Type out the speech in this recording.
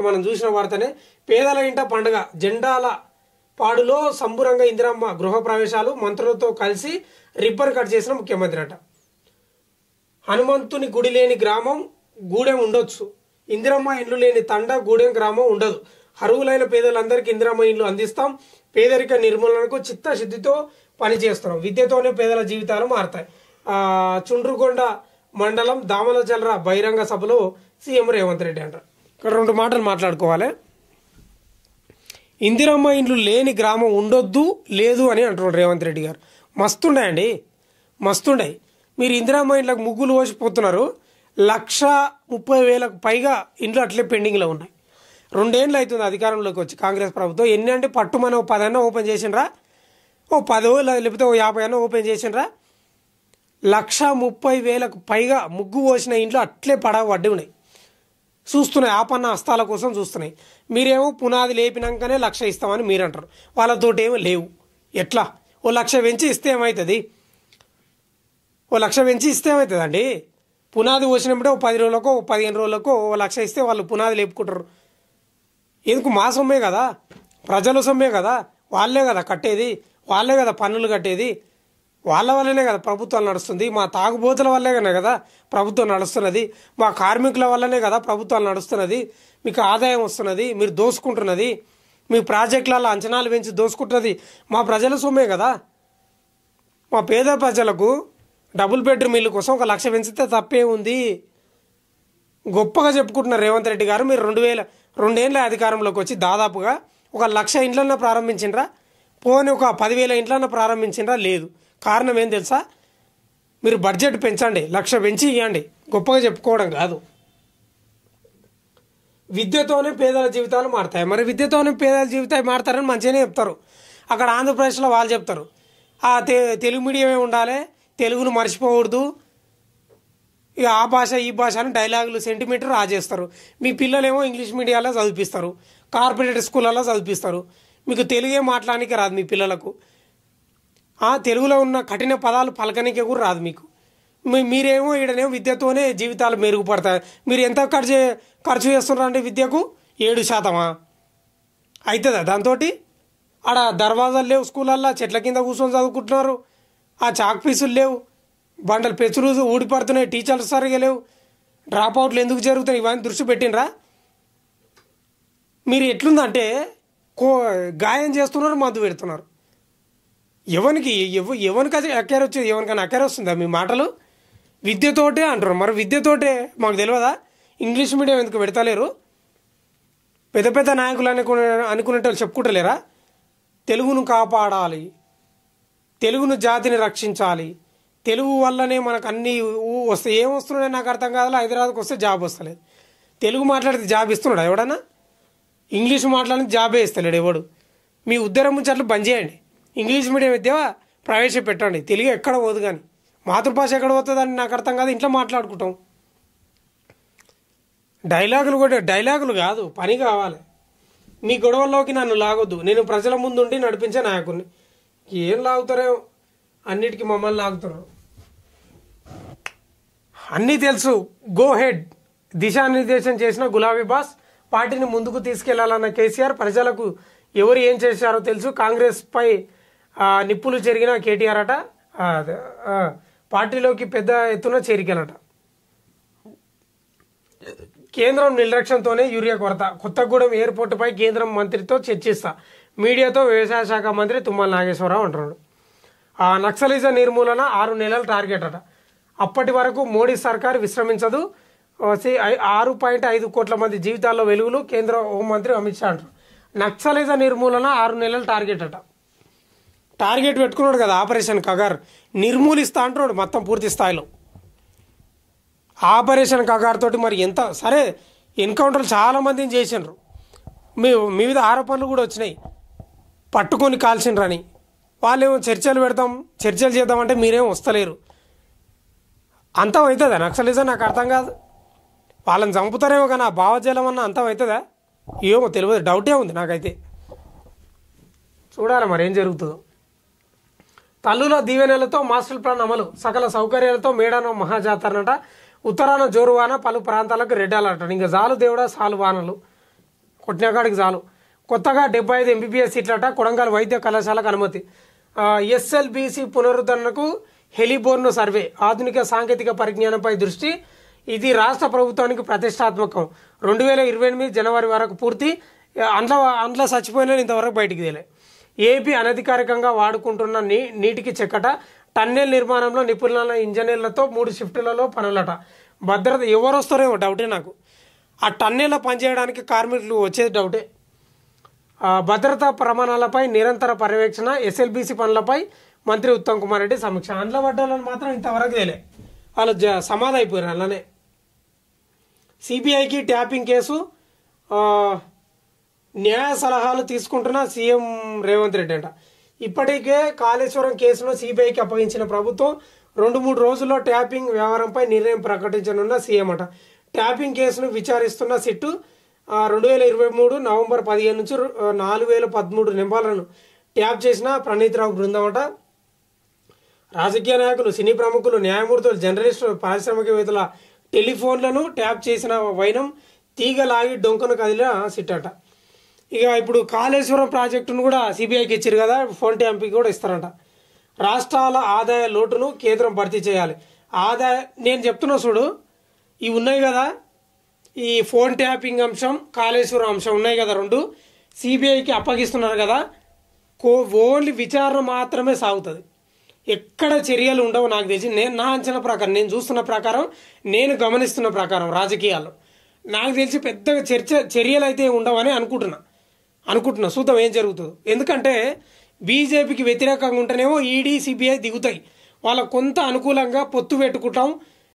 మనం చూసిన వార్తనే. పేదల ఇంట పండుగ జెండాల పాడులో సంబురంగా ఇందిరమ్మ గృహ ప్రవేశాలు, మంత్రులతో కలిసి రిబ్బన్ కట్ చేసిన ముఖ్యమంత్రి అట. హనుమంతుని గుడి లేని గ్రామం గూడెం ఉండొచ్చు, ఇందిరమ్మ ఇండ్లు లేని తండ గూడెం గ్రామం ఉండదు. అర్హులైన పేదలందరికీ ఇందిరమ్మ ఇండ్లు అందిస్తాం, పేదరిక నిర్మూలనకు చిత్తశుద్ధితో పనిచేస్తున్నాం, విద్యతోనే పేదల జీవితాలు మారతాయి. చుండ్రుగొండ మండలం దామలచల్ర బహిరంగ సభలో సీఎం రేవంత్ రెడ్డి అంటారు. ఇక్కడ 2 మాటలు మాట్లాడుకోవాలి. ఇందిరమ్మ ఇండ్లు లేని గ్రామం ఉండొద్దు లేదు అని అంటున్నాడు రేవంత్ రెడ్డి గారు. మస్తుండయండి, మస్తుండయి. మీరు ఇందిరమ్మ ఇండ్లకు ముగ్గులు పోసిపోతున్నారు. 1,30,000కు పైగా ఇండ్లు అట్లే పెండింగ్లో ఉన్నాయి. 2 ఏళ్ళు అవుతుంది అధికారంలోకి వచ్చి కాంగ్రెస్ ప్రభుత్వం. ఎన్ని అంటే పట్టుమని 10 అన్న ఓపెన్ చేసిండ్రా, 10 లేకపోతే 50 అన్న ఓపెన్ చేసిండ్రా. 1,30,000కు పైగా ముగ్గు పోసిన ఇంట్లో అట్లే పడబడ్డి ఉన్నాయి. చూస్తున్నాయి, ఆపన్న హస్తాల కోసం చూస్తున్నాయి. మీరేమో పునాది లేపినాకనే 1,00,000 ఇస్తామని మీరు అంటారు, వాళ్ళతోటి ఏమో లేవు. ఎట్లా 1,00,000 పెంచి ఇస్తే ఏమవుతుంది? 1,00,000 పెంచి ఇస్తే ఏమవుతుంది అండి? పునాది పోసినప్పుడే 10 రోజులకో 15 రోజులకో 1,00,000 ఇస్తే వాళ్ళు పునాది లేపుకుంటారు. ఎందుకు? మా సొమ్మే కదా, ప్రజల సొమ్మే కదా, వాళ్ళే కదా కట్టేది, వాళ్ళే కదా పన్నులు కట్టేది, వాళ్ళ వల్లనే కదా ప్రభుత్వాలు నడుస్తుంది. మా తాగుబోతుల వల్లే కదా ప్రభుత్వం నడుస్తున్నది, మా కార్మికుల వల్లనే కదా ప్రభుత్వాలు నడుస్తున్నది. మీకు ఆదాయం వస్తున్నది, మీరు దోసుకుంటున్నది, మీ ప్రాజెక్టులలో అంచనాలు పెంచి దోసుకుంటున్నది మా ప్రజల సొమ్మే కదా. మా పేద ప్రజలకు డబుల్ బెడ్రూమ్ ఇల్లు కోసం 1,00,000 పెంచితే తప్పే ఉంది. గొప్పగా చెప్పుకుంటున్నారు రేవంత్ రెడ్డి గారు. మీరు 2 ఏళ్ళ అధికారంలోకి వచ్చి దాదాపుగా 1,00,000 ఇండ్లన్నా ప్రారంభించిండ్రా? పోనీ 10,000 ఇండ్లన్నా ప్రారంభించిండ్రా? లేదు. కారణం ఏం తెలుసా? మీరు బడ్జెట్ పెంచండి, 1,00,000 పెంచి ఇవ్వండి, గొప్పగా చెప్పుకోవడం కాదు. విద్యతోనే పేదల జీవితాలు మారుతాయి. మరి విద్యతోనే పేదల జీవితాలు మారుతారని మంచిగానే చెప్తారు. అక్కడ ఆంధ్రప్రదేశ్లో వాళ్ళు చెప్తారు తెలుగు మీడియమే ఉండాలి, తెలుగును మర్చిపోకూడదు, ఇక ఆ భాష ఈ భాష అని డైలాగులు సెంటిమీటర్ రాజేస్తారు. మీ పిల్లలేమో ఇంగ్లీష్ మీడియాలో చదివిస్తారు, కార్పొరేట్ స్కూళ్ళలో చదివిస్తారు. మీకు తెలుగే మాట్లాడడానికి రాదు మీ పిల్లలకు. తెలుగులో ఉన్న కఠిన పదాలు పలకనికే కూడా రాదు మీకు. మీరేమో ఈడనేమో విద్యతోనే జీవితాలు మెరుగుపడతాయి. మీరు ఎంత ఖర్చు చేస్తున్నారంటే విద్యకు? 7% అవుతుందా? దాంతో ఆడ దర్వాజాలు లేవు, స్కూళ్ళల్లో చెట్ల కింద కూర్చొని చదువుకుంటున్నారు, ఆ చాక్ పీసులు లేవు, బండలు పెచ్చులు ఊడిపడుతున్నాయి, టీచర్లు సరిగా లేవు, డ్రాప్ అవుట్లు ఎందుకు జరుగుతున్నాయి, ఇవన్నీ దృష్టి పెట్టినరా? మీరు ఎట్లుందంటే గాయం చేస్తున్నారు, మందు పెడుతున్నారు. ఎవరికి అక్కేర వచ్చేది? ఎవరికైనా అక్కేర వస్తుందా మీ మాటలు? విద్యతోటే అంటారు. మరి విద్యతోటే మాకు తెలియదా? ఇంగ్లీష్ మీడియం ఎందుకు పెడతలేరు? పెద్ద పెద్ద నాయకులు అనుకునేటోళ్ళు చెప్పుకుంటలేరా? తెలుగును కాపాడాలి, తెలుగును జాతిని రక్షించాలి, తెలుగు వల్లనే మనకు అన్నీ వస్తాయి. ఏం వస్తున్నాయో నాకు అర్థం కాదు. హైదరాబాద్కి వస్తే జాబ్ వస్తలేదు. తెలుగు మాట్లాడితే జాబ్ ఇస్తున్నాడు ఎవడన్నా? ఇంగ్లీష్ మాట్లాడితే జాబే ఇస్తలేడు ఎవడు. మీ ఉద్దరం ముచ్చట్లు బంద్ చేయండి. ఇంగ్లీష్ మీడియం విద్య ప్రవేశపెట్టండి. తెలుగు ఎక్కడ పోదు, కానీ మాతృభాష ఎక్కడ పోతుందని నాకు అర్థం కాదు. ఇంట్లో మాట్లాడుకుంటాం. డైలాగులు కాదు, పని కావాలి. మీ గొడవల్లోకి నన్ను లాగొద్దు. నేను ప్రజల ముందుండి నడిపించే నాయకుడిని. ఏం లాగుతారేమో, అన్నిటికీ మమ్మల్ని లాగుతున్నారు. అన్నీ తెలుసు. గో హెడ్ దిశానిర్దేశం చేసిన గులాబీ బాస్, పార్టీని ముందుకు తీసుకెళ్లాలన్న కేసీఆర్, ప్రజలకు ఎవరు ఏం చేశారో తెలుసు. కాంగ్రెస్ పై నిప్పులు చెరిగిన కేటీఆర్ అట. పార్టీలోకి పెద్ద ఎత్తున చేరికలట. కేంద్రం నిర్లక్ష్యంతోనే యూరియా కొరత, కొత్తగూడెం ఎయిర్పోర్టుపై కేంద్రం మంత్రితో చర్చిస్తా, మీడియాతో వ్యవసాయ శాఖ మంత్రి తుమ్మల నాగేశ్వరరావు అంటున్నాడు. నక్సలిజం నిర్మూలన 6 నెలల టార్గెట్ అట. అప్పటి వరకు మోడీ సర్కార్ విశ్రమించదు. 6.5 కోట్ల మంది జీవితాల్లో వెలుగులు, కేంద్ర హోంమంత్రి అమిత్ షా అంటారు. నక్సలిజం నిర్మూలన 6 నెలల టార్గెట్ అట. టార్గెట్ పెట్టుకున్నాడు కదా ఆపరేషన్ కగార్, నిర్మూలిస్తా అంటున్నాడు మొత్తం పూర్తి స్థాయిలో. ఆపరేషన్ కగార్ తోటి మరి ఎంత సరే, ఎన్కౌంటర్లు చాలామందిని చేసిండ్రు, మీ మీద ఆరోపణలు కూడా వచ్చినాయి, పట్టుకొని కాల్చిండ్రని. వాళ్ళేమో చర్చలు చేద్దామంటే మీరేమో వస్తలేరు. అంతం అవుతుందా నక్సలిజం? నాకు అర్థం కాదు. వాళ్ళని చంపుతారేమో కానీ ఆ భావజాలం అన్న అంతం అవుతుందా? ఏమో తెలియదు, డౌటే ఉంది నాకైతే. చూడాలి మరి ఏం జరుగుతుందో. తల్లుల దీవెనలతో మాస్టర్ ప్లాన్ అమలు, సకల సౌకర్యాలతో మేడానం మహాజాతరనట. ఉత్తరాన జోరువాన, పలు ప్రాంతాలకు రెడ్ అలర్ట్. ఇంకా జాలు దేవుడా సాలు వానలు. కొట్టిన కాడికి చాలు. కొత్తగా 75 ఎంబీబీఎస్ సీట్లట కొడంగల్ వైద్య కళాశాలకు అనుమతి. ఎస్ఎల్బీసీ పునరుద్ధరణకు హెలిబోర్న్ సర్వే, ఆధునిక సాంకేతిక పరిజ్ఞానంపై దృష్టి. ఇది రాష్ట్ర ప్రభుత్వానికి ప్రతిష్టాత్మకం. 2028 జనవరి వరకు పూర్తి. అందులో చచ్చిపోయిన ఇంతవరకు బయటికి తేలే. ఏపీ అనధికారికంగా వాడుకుంటున్న నీటికి చెక్కట. టన్నెల్ నిర్మాణంలో నిపుణుల ఇంజనీర్లతో 3 షిఫ్టులలో పనులట. భద్రత ఎవరు వస్తారేమో డౌటే నాకు. ఆ టన్నెల్లో పనిచేయడానికి కార్మికులు వచ్చేది డౌటే. భద్రతా ప్రమాణాలపై నిరంతర పర్యవేక్షణ. ఎస్ఎల్బీసీ పనులపై మంత్రి ఉత్తమ్ కుమార్ రెడ్డి సమీక్ష. అందులో పడ్డాలని మాత్రం ఇంతవరకు తేలే. వాళ్ళు సమాధి అయిపోయారు అలానే. సిబిఐకి ట్యాపింగ్ కేసు, న్యాయ సలహాలు తీసుకుంటున్న సీఎం రేవంత్ రెడ్డి అంట. ఇప్పటికే కాళేశ్వరం కేసును సిబిఐకి అప్పగించిన ప్రభుత్వం 2-3 రోజుల్లో ట్యాపింగ్ వ్యవహారంపై నిర్ణయం ప్రకటించనున్న సీఎం అట. ట్యాపింగ్ కేసును విచారిస్తున్న సిట్టు 2023 నవంబర్ 15 నుంచి 4013 నెంబర్లను ట్యాప్ చేసిన ప్రణీత్ రావు బృందం అట. రాజకీయ నాయకులు, సినీ ప్రముఖులు, న్యాయమూర్తులు, జర్నలిస్టులు, పారిశ్రామికవేత్తల టెలిఫోన్లను ట్యాప్ చేసిన వైనం తీగలాగి డొంకను కదిలిన సిట్ అట. ఇక ఇప్పుడు కాళేశ్వరం ప్రాజెక్టును కూడా సిబిఐకి ఇచ్చారు కదా, ఫోన్ ట్యాంపింగ్ కూడా ఇస్తారంట. రాష్ట్రాల ఆదాయ లోటును కేంద్రం భర్తీ చేయాలి. నేను చెప్తున్నా చూడు, ఇవి ఉన్నాయి కదా, ఈ ఫోన్ ట్యాపింగ్ అంశం, కాళేశ్వరం అంశం ఉన్నాయి కదా, 2 సిబిఐకి అప్పగిస్తున్నారు కదా. ఓన్లీ విచారణ మాత్రమే సాగుతుంది. ఎక్కడ చర్యలు ఉండవు నాకు తెలిసి. నా అంచనా ప్రకారం, నేను చూస్తున్న ప్రకారం, నేను గమనిస్తున్న ప్రకారం రాజకీయాల్లో నాకు తెలిసి పెద్దగా చర్యలు అయితే ఉండవని అనుకుంటున్నా. చూద్దాం ఏం జరుగుతుందో. ఎందుకంటే బీజేపీకి వ్యతిరేకంగా ఉంటేనేమో ఈడీ, సిబిఐ దిగుతాయి. వాళ్ళకు కొంత అనుకూలంగా పొత్తు పెట్టుకుంటాం,